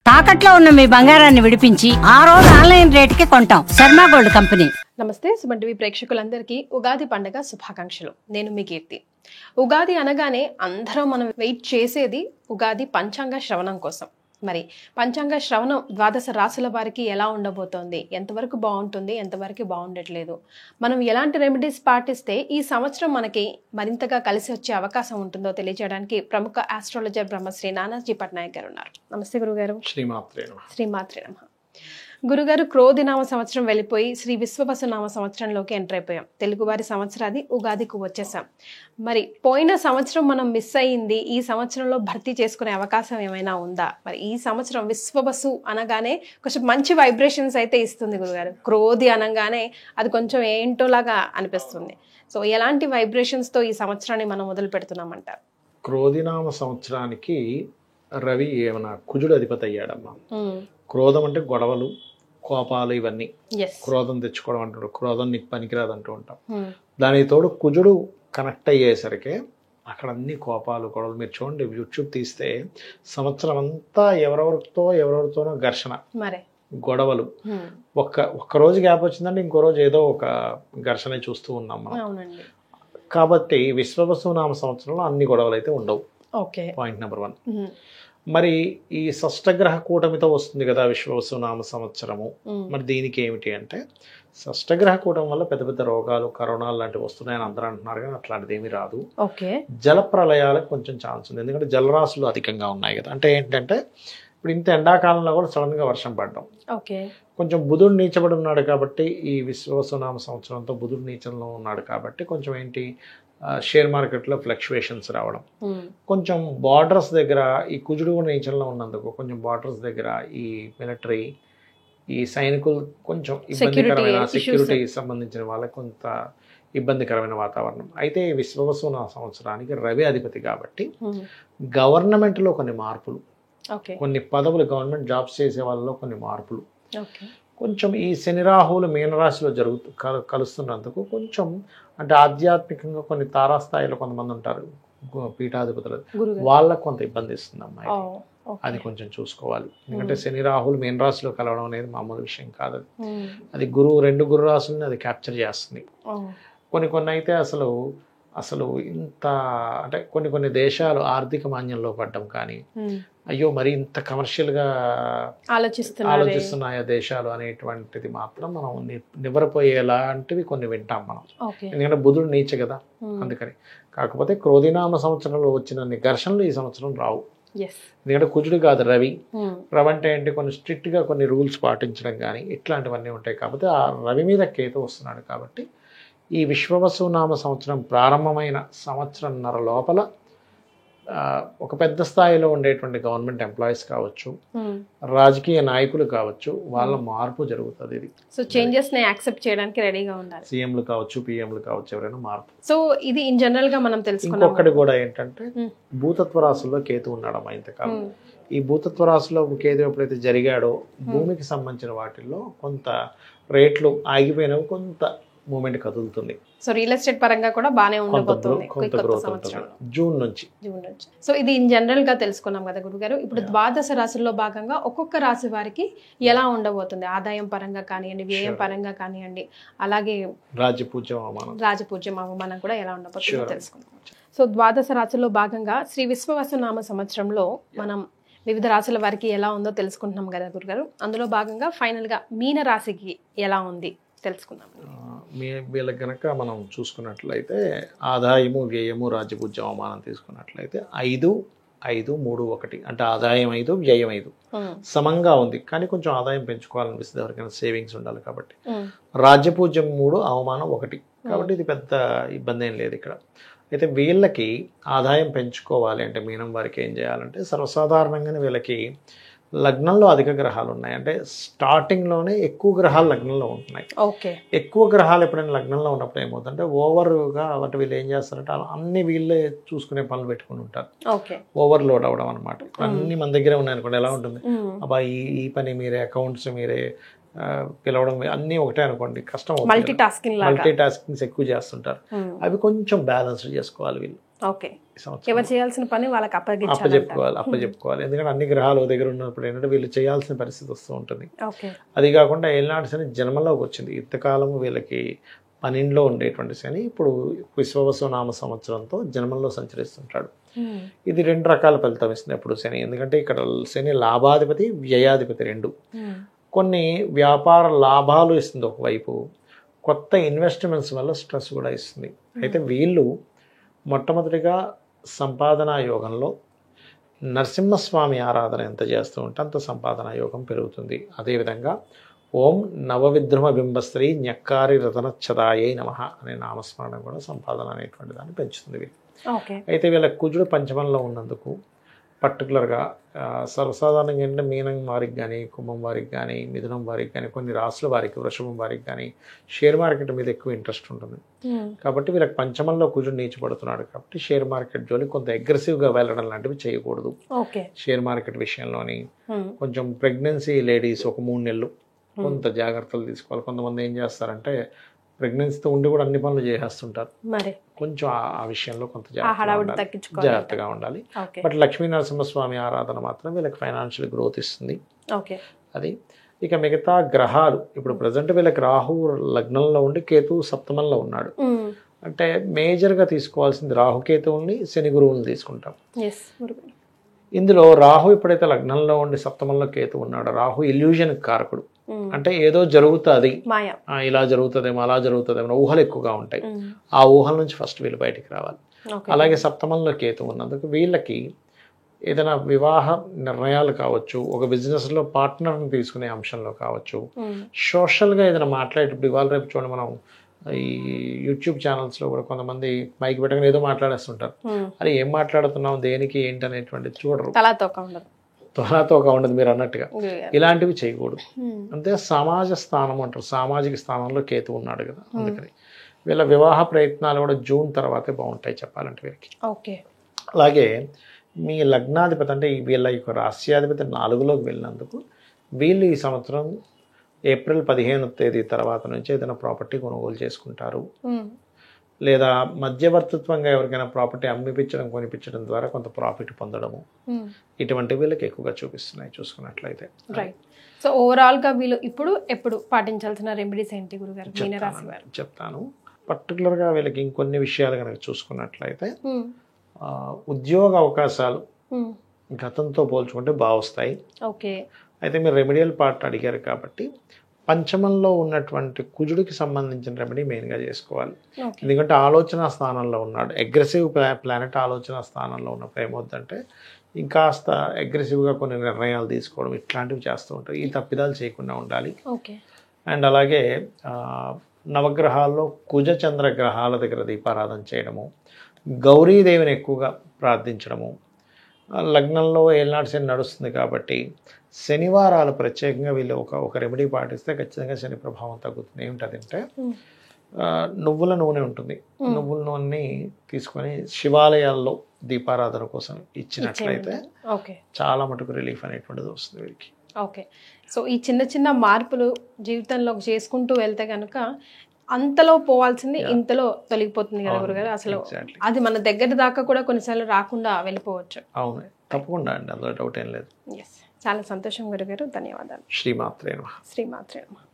తాకట్లో ఉన్న మీ బంగారాన్ని విడిపించి ఆ రోజు ఆన్లైన్ రేటుకి కొంటాం. Sharma gold company. నమస్తే సుమన్ టీవీ ప్రేక్షకులందరికీ ఉగాది పండుగ శుభాకాంక్షలు. నేను మీ కీర్తి. ఉగాది అనగానే అందరం మనం వెయిట్ చేసేది ఉగాది పంచాంగ శ్రవణం కోసం. మరి పంచాంగ శ్రవణం ద్వాదశ రాశుల వారికి ఎలా ఉండబోతోంది, ఎంతవరకు బాగుంటుంది, ఎంతవరకు బాగుండట్లేదు, మనం ఎలాంటి రెమెడీస్ పాటిస్తే ఈ సంవత్సరం మనకి మరింతగా కలిసి వచ్చే అవకాశం ఉంటుందో తెలియజేయడానికి ప్రముఖ ఆస్ట్రాలజర్ బ్రహ్మశ్రీ నానాజీ పట్నాయక్ గారు ఉన్నారు. నమస్తే గురుగారు. శ్రీమాత్రే నమః. గురుగారు, క్రోధినామ సంవత్సరం వెళ్ళిపోయి శ్రీ విశ్వవసునామ సంవత్సరంలోకి ఎంటర్ అయిపోయాం. తెలుగువారి సంవత్సరాది ఉగాదికి వచ్చేసాం. మరి పోయిన సంవత్సరం మనం మిస్ అయ్యింది, ఈ సంవత్సరంలో భర్తీ చేసుకునే అవకాశం ఏమైనా ఉందా? మరి ఈ సంవత్సరం విశ్వవసు అనగానే కొంచెం మంచి వైబ్రేషన్స్ అయితే ఇస్తుంది గురుగారు. క్రోధి అనగానే అది కొంచెం ఏంటోలాగా అనిపిస్తుంది. సో ఎలాంటి వైబ్రేషన్స్తో ఈ సంవత్సరాన్ని మనం మొదలు పెడుతున్నామంటారు? క్రోధినామ సంవత్సరానికి రవి ఏమన్నా కుజుడు అధిపతి అయ్యాడమ్మా. క్రోధం అంటే గొడవలు, కోపాలు, ఇవన్నీ. క్రోధం తెచ్చుకోవడం అంటాడు. క్రోధం నీకు పనికిరాదు అంటూ ఉంటాం. దానికి తోడు కుజుడు కనెక్ట్ అయ్యేసరికి అక్కడ అన్ని కోపాలు, గొడవలు. మీరు చూడండి, యూట్యూబ్ తీస్తే సంవత్సరం అంతా ఎవరెవరితోనో ఘర్షణ, గొడవలు. ఒక్క రోజు గ్యాప్ వచ్చిందంటే ఇంకో రోజు ఏదో ఒక ఘర్షణ చూస్తూ ఉన్నాం మనం. కాబట్టి విశ్వవసునామ సంవత్సరంలో అన్ని గొడవలు అయితే ఉండవు. Point number 1. మరి ఈ షష్టగ్రహ కూటమితో వస్తుంది కదా విశ్వవసునామ సంవత్సరము. మరి దీనికి ఏమిటి అంటే, షష్టగ్రహ కూటమి వల్ల పెద్ద పెద్ద రోగాలు, కరోనాలు లాంటివి వస్తున్నాయని అందరూ అంటున్నారు, కానీ అట్లాంటిది ఏమీ రాదు. జల ప్రళయాలకు కొంచెం ఛాన్స్ ఉంది, ఎందుకంటే జలరాశులు అధికంగా ఉన్నాయి కదా. అంటే ఏంటంటే, ఇప్పుడు ఇంత ఎండాకాలంలో కూడా సడన్ గా వర్షం పడడం. కొంచెం బుధుడు నీచబడి ఉన్నాడు కాబట్టి, ఈ విశ్వవసునామ సంవత్సరంతో బుధుడు నీచంలో ఉన్నాడు కాబట్టి కొంచెం ఏంటి, షేర్ మార్కెట్లో ఫ్లక్చువేషన్స్ రావడం, కొంచెం బార్డర్స్ దగ్గర ఈ కుజుడు కూడా నీచంలో ఉన్నందుకు కొంచెం బార్డర్స్ దగ్గర ఈ మిలిటరీ, ఈ సైనికులు కొంచెం ఇబ్బందికరమైన, సెక్యూరిటీ సంబంధించిన వాళ్ళకి కొంత ఇబ్బందికరమైన వాతావరణం. అయితే ఈ విశ్వవసునామ సంవత్సరానికి రవి అధిపతి కాబట్టి గవర్నమెంట్లో కొన్ని మార్పులు, కొన్ని పదవులు, గవర్నమెంట్ జాబ్స్ చేసే వాళ్ళలో కొన్ని మార్పులు, కొంచెం ఈ శని రాహువులు మీనరాశిలో కలుస్తున్నందుకు కొంచెం అంటే ఆధ్యాత్మికంగా కొన్ని తారాస్థాయిలో కొంతమంది ఉంటారు పీఠాధిపతులు, వాళ్ళకు కొంత ఇబ్బంది ఇస్తుంది అమ్మాయి. అది కొంచెం చూసుకోవాలి. ఎందుకంటే శని రాహువులు మీనరాశిలో కలవడం అనేది మామూలు విషయం కాదు. అది రెండు గురు రాశులని అది క్యాప్చర్ చేస్తుంది. కొన్ని అయితే అసలు ఇంత అంటే కొన్ని దేశాలు ఆర్థిక మాన్యంలో పడ్డం, కానీ అయ్యో మరి ఇంత కమర్షియల్గా ఆలోచిస్తున్నాయా దేశాలు అనేటువంటిది మాత్రం మనం నివ్వరపోయేలాంటివి కొన్ని వింటాం మనం. ఎందుకంటే బుధుడు నీచ కదా, అందుకని. కాకపోతే క్రోధినామ సంవత్సరంలో వచ్చిన ఘర్షణలు ఈ సంవత్సరం రావు. ఎందుకంటే కుజుడు కాదు, రవి. రవి అంటే ఏంటి, కొన్ని స్ట్రిక్ట్ గా కొన్ని రూల్స్ పాటించడం కానీ ఇట్లాంటివన్నీ ఉంటాయి. కాబట్టి ఆ రవి మీద కేతు వస్తున్నాడు కాబట్టి ఈ విశ్వవసునామ సంవత్సరం ప్రారంభమైన సంవత్సరంన్నర లోపల ఒక పెద్ద స్థాయిలో ఉండేటువంటి గవర్నమెంట్ ఎంప్లాయీస్ కావచ్చు, రాజకీయ నాయకులు కావచ్చు, వాళ్ళ మార్పు జరుగుతుంది. ఇది సో చేంజెస్ ని యాక్సెప్ట్ చేయడానికి రెడీగా ఉండాలి. సీఎంలు కావచ్చు, పిఎంలు కావచ్చు, ఎవరైనా మార్పు. సో ఇది ఇన్ జనరల్ గా మనం తెలుసుకున్నాం. ఇంకొకటి కూడా ఏంటంటే, భూతత్వ రాశుల్లో కేతు ఉన్నాడమ్మా ఇంతకాలం. ఈ భూతత్వ రాశిలో కేతు ఎప్పుడైతే జరిగాడో భూమికి సంబంధించిన వాటిల్లో కొంత రేట్లు ఆగిపోయినవి, కొంత మూమెంట్ కదులుతుంది. సో రియల్ ఎస్టేట్ పరంగా కూడా బాగానే ఉండబోతుంది జూన్ నుంచి. సో ఇది ఇన్ జనరల్ గా తెలుసుకున్నాం కదా గురుగారు. ఇప్పుడు ద్వాదశ రాశుల్లో భాగంగా ఒక్కొక్క రాశి వారికి ఎలా ఉండబోతుంది, ఆదాయం పరంగా కానివ్వండి, వ్యయం పరంగా కానివ్వండి, అలాగే రాజపూజ్యం అవమానం కూడా ఎలా ఉండబోతుందో తెలుసుకుందాం. సో ద్వాదశ రాశుల్లో భాగంగా శ్రీ విశ్వవసునామ సంవత్సరంలో మనం వివిధ రాశుల వారికి ఎలా ఉందో తెలుసుకుంటున్నాం కదా గురుగారు. అందులో భాగంగా ఫైనల్ గా మీన రాశికి ఎలా ఉంది తెలుసుకుందాం. వీళ్ళకి కనుక మనం చూసుకున్నట్లయితే ఆదాయము, వ్యయము, రాజ్యపూజ్య అవమానం తీసుకున్నట్లయితే 5, 5, 3, 1 అంటే ఆదాయం 5, వ్యయం 5 సమంగా ఉంది. కానీ కొంచెం ఆదాయం పెంచుకోవాలనిపిస్తుంది ఎవరికైనా, సేవింగ్స్ ఉండాలి కాబట్టి. రాజ్యపూజ్యం 3, అవమానం 1 కాబట్టి ఇది పెద్ద ఇబ్బంది ఏం లేదు ఇక్కడ. అయితే వీళ్ళకి ఆదాయం పెంచుకోవాలి అంటే మీనం వారికి ఏం చేయాలంటే, సర్వసాధారణంగానే వీళ్ళకి లగ్నంలో అధిక గ్రహాలు ఉన్నాయి. అంటే స్టార్టింగ్లోనే ఎక్కువ గ్రహాలు లగ్నంలో ఉంటున్నాయి. ఎక్కువ గ్రహాలు ఎప్పుడైనా లగ్నంలో ఉన్నప్పుడు ఏమవుతుందంటే ఓవర్గా అంటే వీళ్ళు ఏం చేస్తారంటే అన్ని వీళ్ళే చూసుకునే పనులు పెట్టుకుని ఉంటారు. ఓవర్లోడ్ అవడం అనమాట. అన్ని మన దగ్గరే ఉన్నాయనుకోండి, ఎలా ఉంటుంది, అబ్బా ఈ పని మీరే, అకౌంట్స్ మీరే, పిలవడం అన్నీ ఒకటే అనుకోండి, కష్టం. మల్టీ టాస్కింగ్స్ ఎక్కువ చేస్తుంటారు. అవి కొంచెం బ్యాలెన్స్ చేసుకోవాలి వీళ్ళు. ఓకే, ఎవరు చేయాల్సిన పని వాళ్ళకి అప్పచెప్పుకోవాలి. ఎందుకంటే అన్ని గ్రహాలు దగ్గర ఉన్నప్పుడు ఏంటంటే వీళ్ళు చేయాల్సిన పరిస్థితి వస్తూ ఉంటుంది. అది కాకుండా ఏలినాటి శని జన్మలోకి వచ్చింది. ఇంతకాలం వీళ్ళకి 12లో ఉండేటువంటి శని ఇప్పుడు విశ్వవసు నామ సంవత్సరంతో జన్మంలో సంచరిస్తుంటాడు. ఇది 2 రకాల ఫలితం ఇస్తుంది ఎప్పుడు శని. ఎందుకంటే ఇక్కడ శని లాభాధిపతి వ్యయాధిపతి 2. కొన్ని వ్యాపార లాభాలు ఇస్తుంది ఒకవైపు, కొత్త ఇన్వెస్ట్మెంట్స్ వల్ల స్ట్రెస్ కూడా ఇస్తుంది. అయితే వీళ్ళు మొట్టమొదటిగా సంపాదనా యోగంలో నరసింహస్వామి ఆరాధన ఎంత చేస్తూ ఉంటే అంత సంపాదనా యోగం పెరుగుతుంది. అదేవిధంగా ఓం నవవిద్రుమ బింబస్త్రీ న్యక్కారి రతనచ్చదాయై నమః అనే నామస్మరణ కూడా సంపాదన అనేటువంటి దాన్ని పెంచుతుంది వీళ్ళు. అయితే వీళ్ళ కుజుడు పంచమంలో ఉన్నందుకు పర్టికులర్గా సర్వసాధారణంగా ఏంటంటే మీనం వారికి కానీ, కుంభం వారికి కానీ, మిథునం వారికి కానీ, కొన్ని రాసుల వారికి, వృషభం వారికి కానీ షేర్ మార్కెట్ మీద ఎక్కువ ఇంట్రెస్ట్ ఉంటుంది. కాబట్టి వీళ్ళకి పంచమంలో కుజుడు నీచపడుతున్నాడు కాబట్టి షేర్ మార్కెట్ జోలి కొంత అగ్రెసివ్గా వెళ్ళడం లాంటివి చేయకూడదు. షేర్ మార్కెట్ విషయంలోని కొంచెం ప్రెగ్నెన్సీ లేడీస్ ఒక 3 నెలలు కొంత జాగ్రత్తలు తీసుకోవాలి. కొంతమంది ఏం చేస్తారంటే ప్రెగ్నెన్సీతో ఉండి కూడా అన్ని పనులు చేసేస్తుంటారు. కొంచెం ఆ విషయంలో కొంత జాగ్రత్తగా ఉండాలి. బట్ లక్ష్మీ నరసింహస్వామి ఆరాధన మాత్రం వీళ్ళకి ఫైనాన్షియల్ గ్రోత్ ఇస్తుంది. అది ఇక మిగతా గ్రహాలు ఇప్పుడు ప్రజెంట్ వీళ్ళకి రాహు లగ్నంలో ఉండి కేతు సప్తమంలో ఉన్నాడు. అంటే మేజర్గా తీసుకోవాల్సింది రాహుకేతువుల్ని, శని గురువుని తీసుకుంటాం. ఇందులో రాహు ఎప్పుడైతే లగ్నంలో ఉండి సప్తమంలో కేతు ఉన్నాడో రాహు ఇల్యూజన్ కారకుడు. అంటే ఏదో జరుగుతుంది, ఇలా జరుగుతుందేమో అలా జరుగుతుందేమో ఊహలు ఎక్కువగా ఉంటాయి. ఆ ఊహల నుంచి ఫస్ట్ వీళ్ళు బయటికి రావాలి. అలాగే సప్తమంలో కేతు ఉన్నందుకు వీళ్ళకి ఏదైనా వివాహ నిర్ణయాలు కావచ్చు, ఒక బిజినెస్లో పార్ట్నర్ని తీసుకునే అంశంలో కావచ్చు, సోషల్గా ఏదైనా మాట్లాడేటప్పుడు ఇవాళ రేపు చూడండి మనం ఈ యూట్యూబ్ ఛానల్స్లో కూడా కొంతమంది మైక్ పెట్టగానే ఏదో మాట్లాడేస్తుంటారు. అది ఏం మాట్లాడుతున్నాం, దేనికి ఏంటి అనేటువంటి చూడరు, తొలాతోక ఉండదు మీరు అన్నట్టుగా. ఇలాంటివి చేయకూడదు. అంతే సమాజ స్థానం అంటారు, సామాజిక స్థానంలో కేతు ఉన్నాడు కదా, అందుకని వీళ్ళ వివాహ ప్రయత్నాలు కూడా జూన్ తర్వాతే బాగుంటాయి చెప్పాలంటే వీరికి. అలాగే మీ లగ్నాధిపతి అంటే వీళ్ళ యొక్క రాశ్యాధిపతి 4లోకి వెళ్ళినందుకు వీళ్ళు ఈ సంవత్సరం ఏప్రిల్ 15వ తేదీ తర్వాత నుంచి ఏదైనా ప్రాపర్టీ కొనుగోలు చేసుకుంటారు. లేదా మధ్యవర్తిత్వంగా ఎవరికైనా ప్రాపర్టీ అమ్మిపించడం, కొనిపించడం ద్వారా కొంత ప్రాఫిట్ పొందడము, ఇటువంటి వీళ్ళకి ఎక్కువగా చూపిస్తున్నాయి చూసుకున్నట్లయితే. సో ఓవరాల్ గా వీళ్ళు ఎప్పుడు పాటించాల్సిన రెమెడీస్ ఏంటి గురుగారు? చెప్తాను. పర్టికులర్గా వీళ్ళకి ఇంకొన్ని విషయాలు కనుక చూసుకున్నట్లయితే ఉద్యోగ అవకాశాలు గతంతో పోల్చుకుంటే బాగా వస్తాయి. అయితే మీరు రెమెడియల్ పార్ట్ అడిగారు కాబట్టి పంచమంలో ఉన్నటువంటి కుజుడికి సంబంధించిన రెమెడీ మెయిన్గా చేసుకోవాలి. ఎందుకంటే ఆలోచన స్థానంలో ఉన్నాడు, అగ్రెసివ్ ప్లానెట్ ఆలోచన స్థానంలో ఉన్నప్పుడు ఏమవుతుందంటే ఇంకాస్త అగ్రెసివ్గా కొన్ని నిర్ణయాలు తీసుకోవడం ఇట్లాంటివి చేస్తూ ఉంటారు. ఈ తప్పిదాలు చేయకుండా ఉండాలి. అండ్ అలాగే నవగ్రహాల్లో కుజ చంద్ర గ్రహాల దగ్గర దీపారాధన చేయడము, గౌరీదేవిని ఎక్కువగా ప్రార్థించడము, లగ్నంలో ఏళ్ళనాటి శని నడుస్తుంది కాబట్టి శనివారాలు ప్రత్యేకంగా వీళ్ళు ఒక రెమెడీ పాటిస్తే ఖచ్చితంగా శని ప్రభావం తగ్గుతుంది. ఏమిటంటే నువ్వుల నూనె ఉంటుంది, నువ్వుల నూనెని తీసుకొని శివాలయాల్లో దీపారాధన కోసం ఇచ్చినట్లయితే చాలా మటుకు రిలీఫ్ అనేటువంటిది వస్తుంది వీరికి. సో ఈ చిన్న చిన్న మార్పులు జీవితంలో చేసుకుంటూ వెళ్తే కనుక అంతలో పోవాల్సింది ఇంతలో తొలగిపోతుంది కదా గురుగారు. అసలు అది మన దగ్గర దాకా కూడా కొన్నిసార్లు రాకుండా వెళ్ళిపోవచ్చు. అవును, తప్పకుండా అండి, అందులో డౌట్ ఏం లేదు. చాలా సంతోషం గురుగారు, ధన్యవాదాలు. శ్రీమాత్రే నమః. శ్రీమాత్రే నమః.